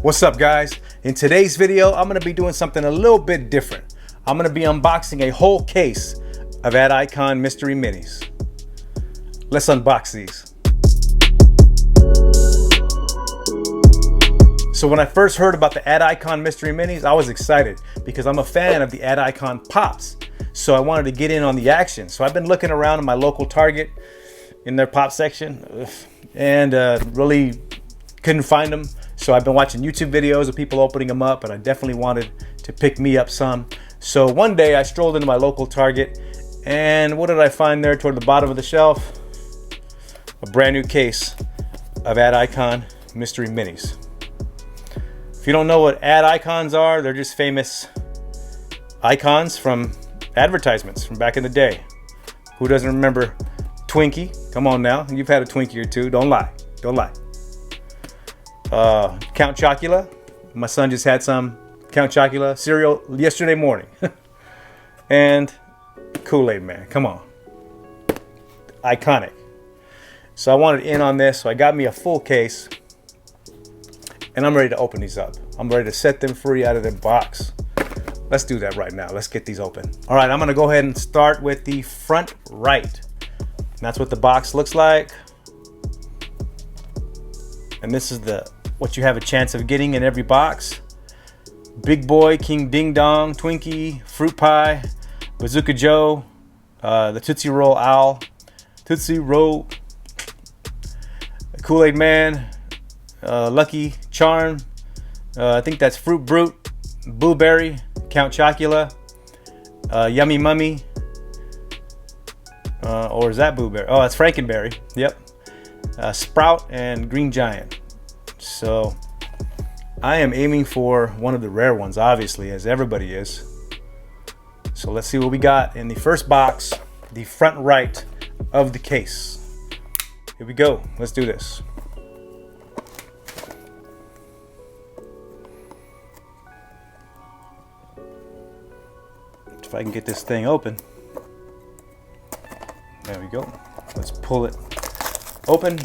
What's up, guys? In today's video, I'm going to be doing something a little bit different. I'm going to be unboxing a whole case of Ad Icon Mystery Minis. Let's unbox these. So when I first heard about the Ad Icon Mystery Minis, I was excited because I'm a fan of the Ad Icon Pops. So I wanted to get in on the action. So I've been looking around in my local Target in their pop section and really couldn't find them. So I've been watching YouTube videos of people opening them up, and I definitely wanted to pick me up some. So one day I strolled into my local Target, and what did I find there toward the bottom of the shelf? A brand new case of Ad Icon Mystery Minis. If you don't know what ad icons are, they're just famous icons from advertisements from back in the day. Who doesn't remember Twinkie? Come on now, you've had a Twinkie or two. Don't lie, don't lie. Count Chocula. My son just had some Count Chocula cereal yesterday morning. And Kool-Aid Man, come on. Iconic. So I wanted in on this, so I got me a full case. And I'm ready to open these up. I'm ready to set them free out of their box. Let's do that right now. Let's get these open. All right, I'm gonna go ahead and start with the front right. And that's what the box looks like. And this is what you have a chance of getting in every box. Big Boy, King Ding Dong, Twinkie, Fruit Pie, Bazooka Joe, the Tootsie Roll Owl, Tootsie Roll, Kool-Aid Man, Lucky Charm, I think that's Fruit Brute, Blueberry, Count Chocula, Yummy Mummy, or is that Blueberry? Oh, that's Frankenberry. Yep. Sprout and Green Giant. So I am aiming for one of the rare ones, obviously, as everybody is. So let's see what we got in the first box, the front right of the case. Here we go. Let's do this. If I can get this thing open. There we go. Let's pull it open.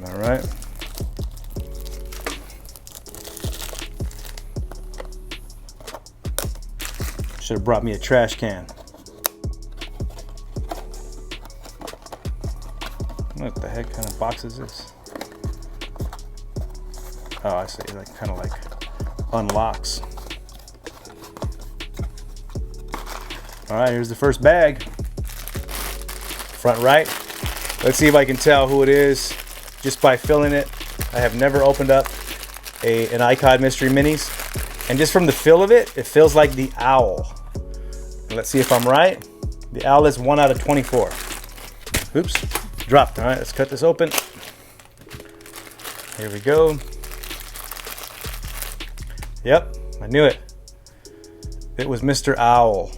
All right. Should have brought me a trash can. What the heck kind of box is this? Oh, I see. Like kind of like unlocks. All right, here's the first bag. Front right. Let's see if I can tell who it is just by filling it. I have never opened up an Icon Mystery Minis. And just from the feel of it, it feels like the owl. Let's see if I'm right. The owl is 1 out of 24. Oops, dropped. All right, let's cut this open. Here we go. Yep, I knew it. It was Mr. Owl.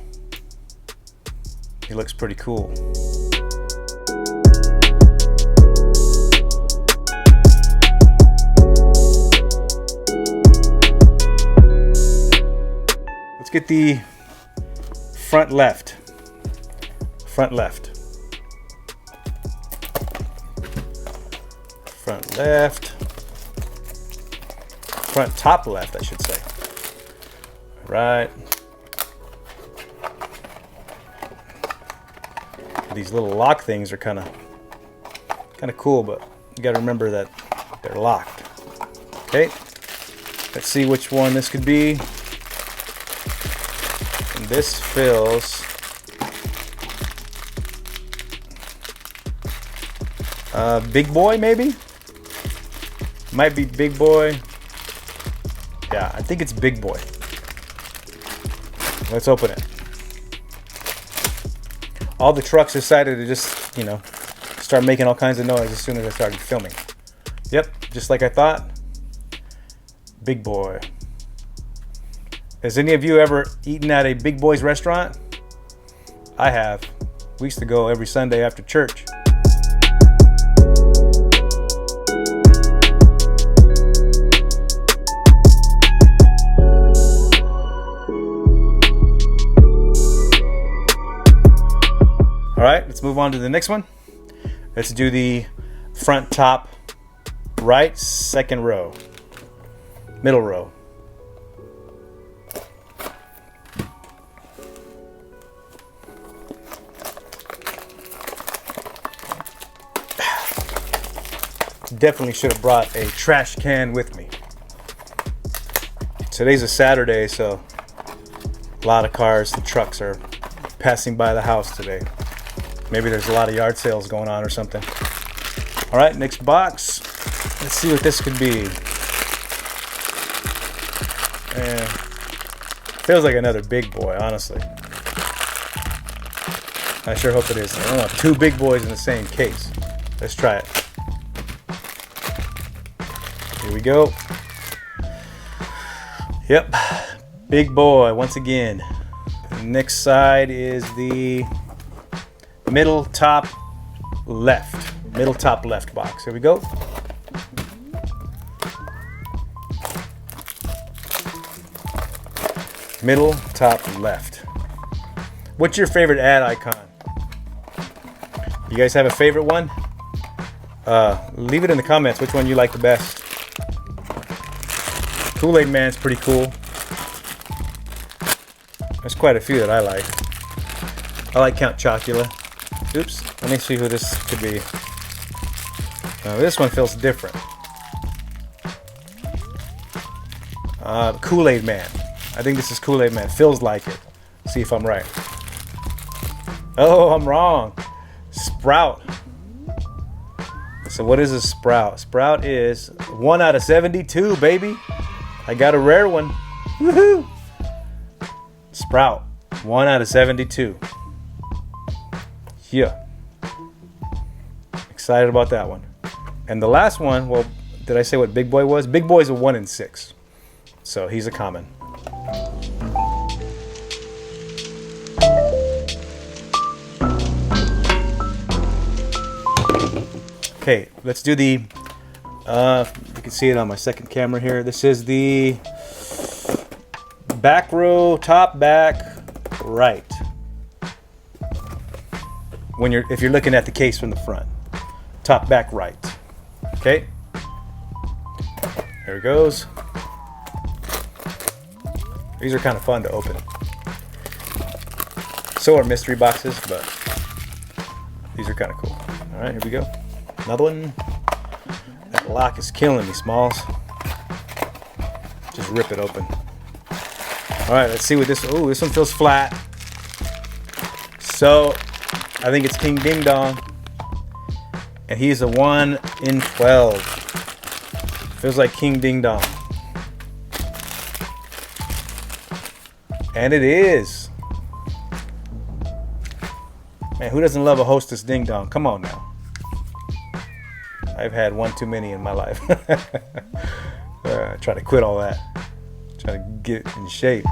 He looks pretty cool. Let's get the front left. Front left. Front left. Front top left, I should say. Right. These little lock things are kind of cool, but you got to remember that they're locked. Okay. Let's see which one this could be. And this feels Big Boy, maybe? Might be Big Boy. Yeah, I think it's Big Boy. Let's open it. All the trucks decided to just, start making all kinds of noise as soon as I started filming. Yep, just like I thought. Big Boy. Has any of you ever eaten at a Big Boy's restaurant? I have. We used to go every Sunday after church. All right, let's move on to the next one. Let's do the front top right, second row, middle row. Definitely should have brought a trash can with me. Today's a Saturday, so a lot of cars and trucks are passing by the house today. Maybe there's a lot of yard sales going on or something. All right, next box. Let's see what this could be. Feels like another big boy, honestly. I sure hope it is. I don't want 2 big boys in the same case. Let's try it. Here we go. Yep, big boy once again. Next side is the middle top left. Middle top left box. Here we go. Middle top left. What's your favorite ad icon? You guys have a favorite one? Leave it in the comments which one you like the best. Kool-Aid Man's pretty cool. There's quite a few that I like. I like Count Chocula. Oops, let me see who this could be. This one feels different. Kool-Aid Man. I think this is Kool-Aid Man. Feels like it. See if I'm right. Oh, I'm wrong. Sprout. So what is a Sprout? Sprout is 1 out of 72, baby. I got a rare one. Woohoo! Sprout. 1 out of 72. Yeah. Excited about that one. And the last one, well, did I say what Big Boy was? Big Boy's a 1 in 6. So he's a common. Okay, let's do the, you can see it on my second camera here. This is the back row, top back, right. If you're looking at the case from the front, top back right. Okay, there it goes. These are kind of fun to open. So are mystery boxes, but these are kind of cool. All right, here we go. Another one. That lock is killing me, Smalls. Just rip it open. All right, let's see what this. Oh, this one feels flat. So I think it's King Ding Dong, and he's a 1 in 12. Feels like King Ding Dong, and it is. Man, who doesn't love a Hostess Ding Dong? Come on now. I've had one too many in my life. Try to quit all that. Try to get in shape.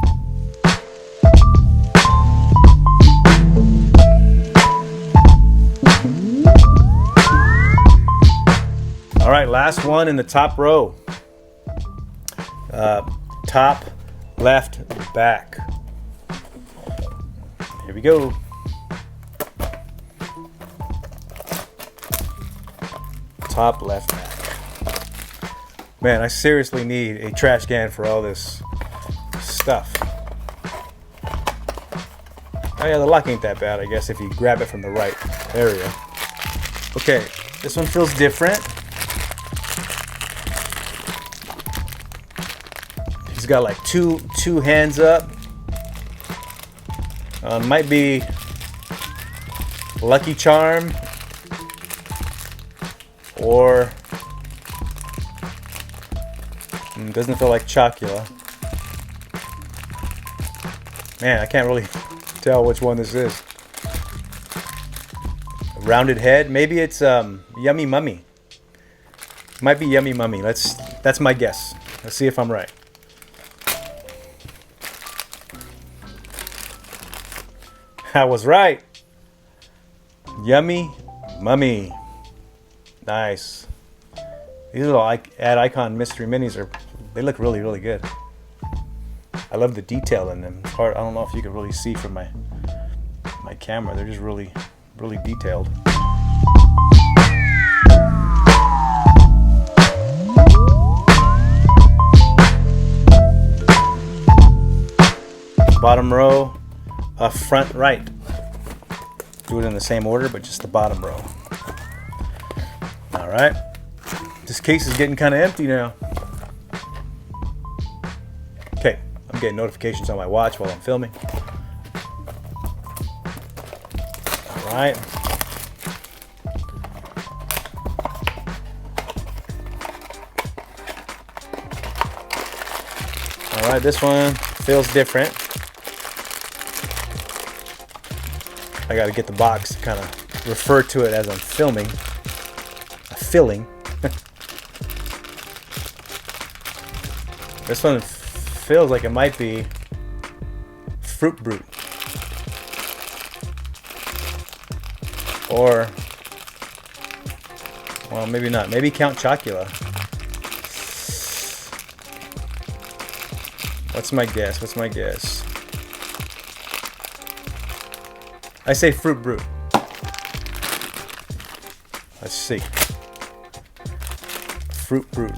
All right, last one in the top row. Top left back. Here we go. Top left back. Man, I seriously need a trash can for all this stuff. Oh yeah, the lock ain't that bad, I guess, if you grab it from the right area. Okay, this one feels different. He's got like two hands up. Might be Lucky Charm. Or doesn't feel like Chocula. Man, I can't really tell which one this is. A rounded head. Maybe it's Yummy Mummy. Might be Yummy Mummy. That's my guess. Let's see if I'm right. I was right. Yummy Mummy. Nice. These little ad icon mystery minis they look really, really good. I love the detail in them. It's hard. I don't know if you can really see from my camera. They're just really, really detailed. bottom row, front right. Do it in the same order, but just the bottom row. All right. This case is getting kind of empty now. Okay, I'm getting notifications on my watch while I'm filming. All right. All right, this one feels different. I got to get the box to kind of refer to it as I'm filming. Filling. This one feels like it might be Fruit Brute. Or, well, maybe not. Maybe Count Chocula. What's my guess? What's my guess? I say Fruit Brute. Let's see. Fruit Brute.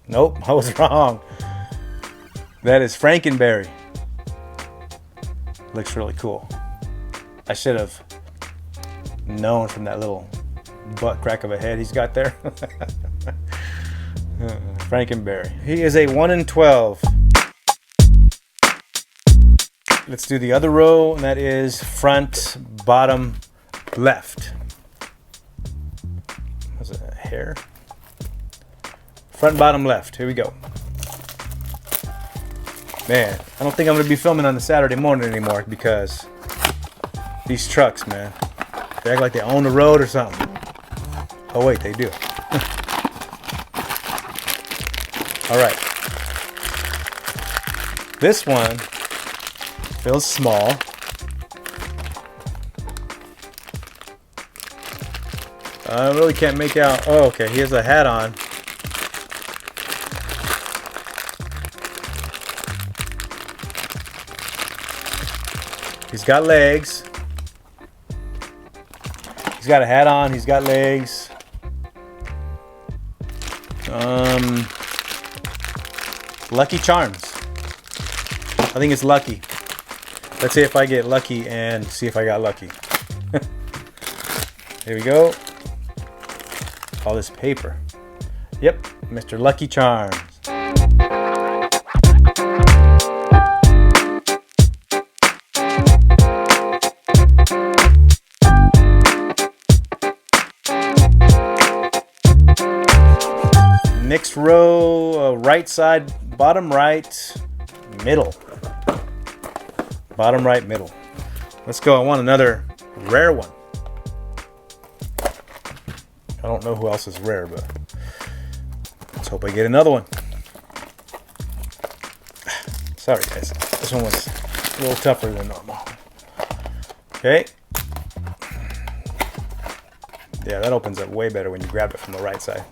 Nope, I was wrong. That is Frankenberry. Looks really cool. I should have known from that little butt crack of a head he's got there. Frankenberry. He is a 1 in 12. Let's do the other row, and that is front, bottom, left. Was it a hair? Front, bottom, left. Here we go. Man, I don't think I'm going to be filming on the Saturday morning anymore because these trucks, man, they act like they own the road or something. Oh wait, they do. All right. This one feels small. I really can't make out. Oh, okay. He has a hat on. He's got legs. He's got a hat on. He's got legs. Lucky Charms. I think it's lucky. Let's see if I get lucky and see if I got lucky. Here we go. All this paper. Yep, Mr. Lucky Charms. Next row, right side, bottom right, middle. Bottom right, middle. Let's go. I want another rare one. I don't know who else is rare, but let's hope I get another one. Sorry, guys. This one was a little tougher than normal. Okay. Yeah, that opens up way better when you grab it from the right side.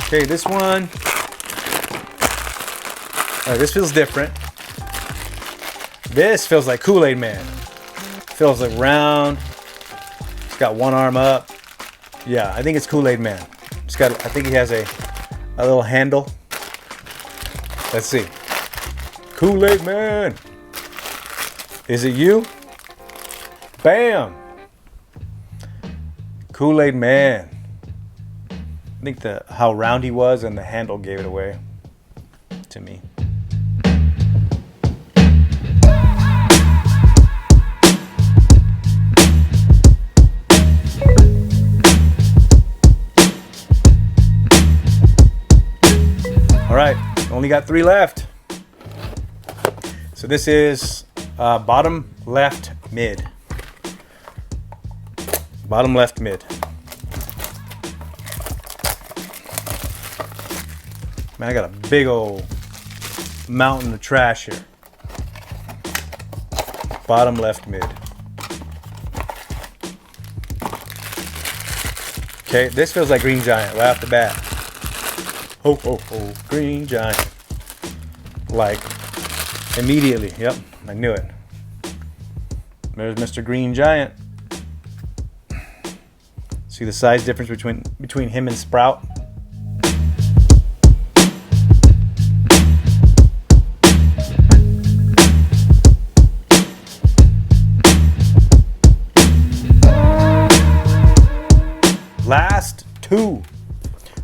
Okay, this one. This feels different. This feels like Kool-Aid Man. Feels like round. It's got one arm up. Yeah, I think it's Kool-Aid Man. It's got. I think he has a little handle. Let's see. Kool-Aid Man. Is it you? Bam. Kool-Aid Man. I think how round he was and the handle gave it away to me. All right, only got 3 left. So this is bottom left mid. Bottom left mid. Man, I got a big old mountain of trash here. Bottom left mid. Okay, this feels like Green Giant right off the bat. Ho, ho, ho, Green Giant. Like, immediately. Yep, I knew it. There's Mr. Green Giant. See the size difference between him and Sprout? Last two.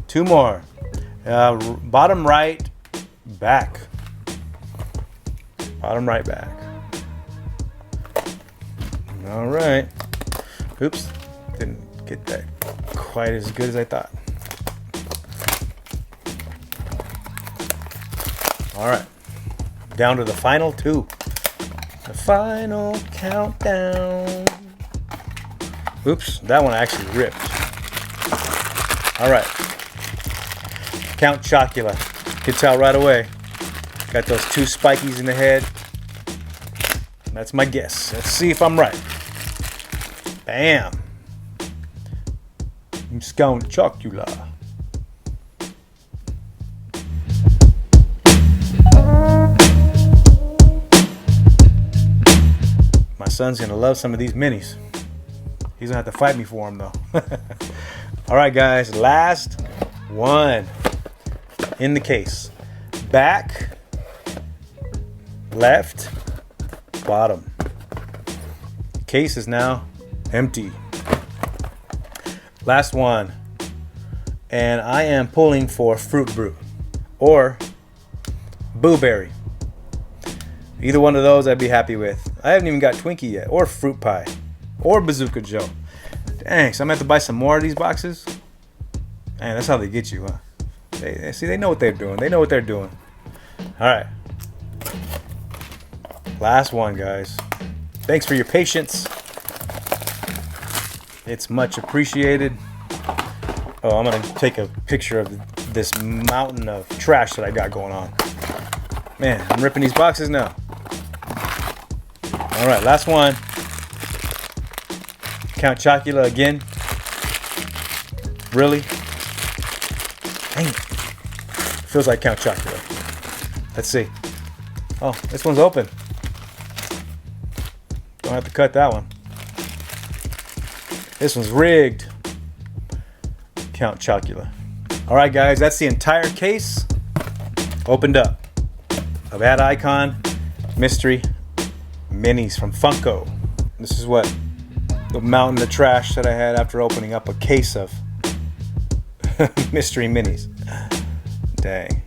Two more. Bottom right back. Bottom right back. All right. Oops. Didn't get that quite as good as I thought. All right. Down to the final two. The final countdown. Oops, that one actually ripped. All right. Count Chocula. You can tell right away. Got those two spikies in the head. That's my guess. Let's see if I'm right. Bam. Count Chocula. My son's gonna love some of these minis. He's gonna have to fight me for them though. All right, guys, last one in the case. Back, left, bottom. Case is now empty. Last one. And I am pulling for Fruit Brew or Blueberry. Either one of those I'd be happy with. I haven't even got Twinkie yet, or Fruit Pie, or Bazooka Joe. Dang, so I'm gonna have to buy some more of these boxes. Man, that's how they get you, huh? They know what they're doing. They know what they're doing. All right. Last one, guys. Thanks for your patience. It's much appreciated. Oh, I'm gonna take a picture of this mountain of trash that I got going on. Man, I'm ripping these boxes now. All right, last one. Count Chocula again. Really? Dang it. Feels like Count Chocula. Let's see. Oh, this one's open. Don't have to cut that one. This one's rigged. Count Chocula. All right, guys, that's the entire case opened up of Ad Icon Mystery Minis from Funko. This is what the mountain of trash that I had after opening up a case of Mystery Minis. Dang.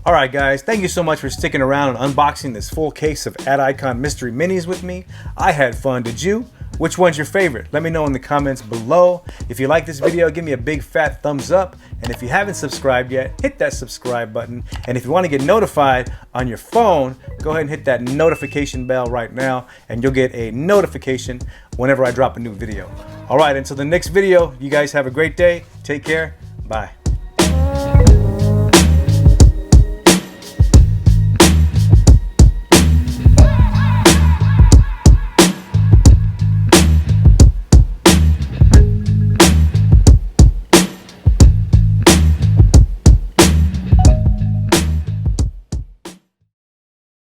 All right, guys, thank you so much for sticking around and unboxing this full case of Ad Icon Mystery Minis with me. I had fun. Did you? Which one's your favorite? Let me know in the comments below. If you like this video, give me a big fat thumbs up. And if you haven't subscribed yet, hit that subscribe button. And if you want to get notified on your phone, go ahead and hit that notification bell right now, and you'll get a notification whenever I drop a new video. All right, until the next video, you guys have a great day. Take care. Bye.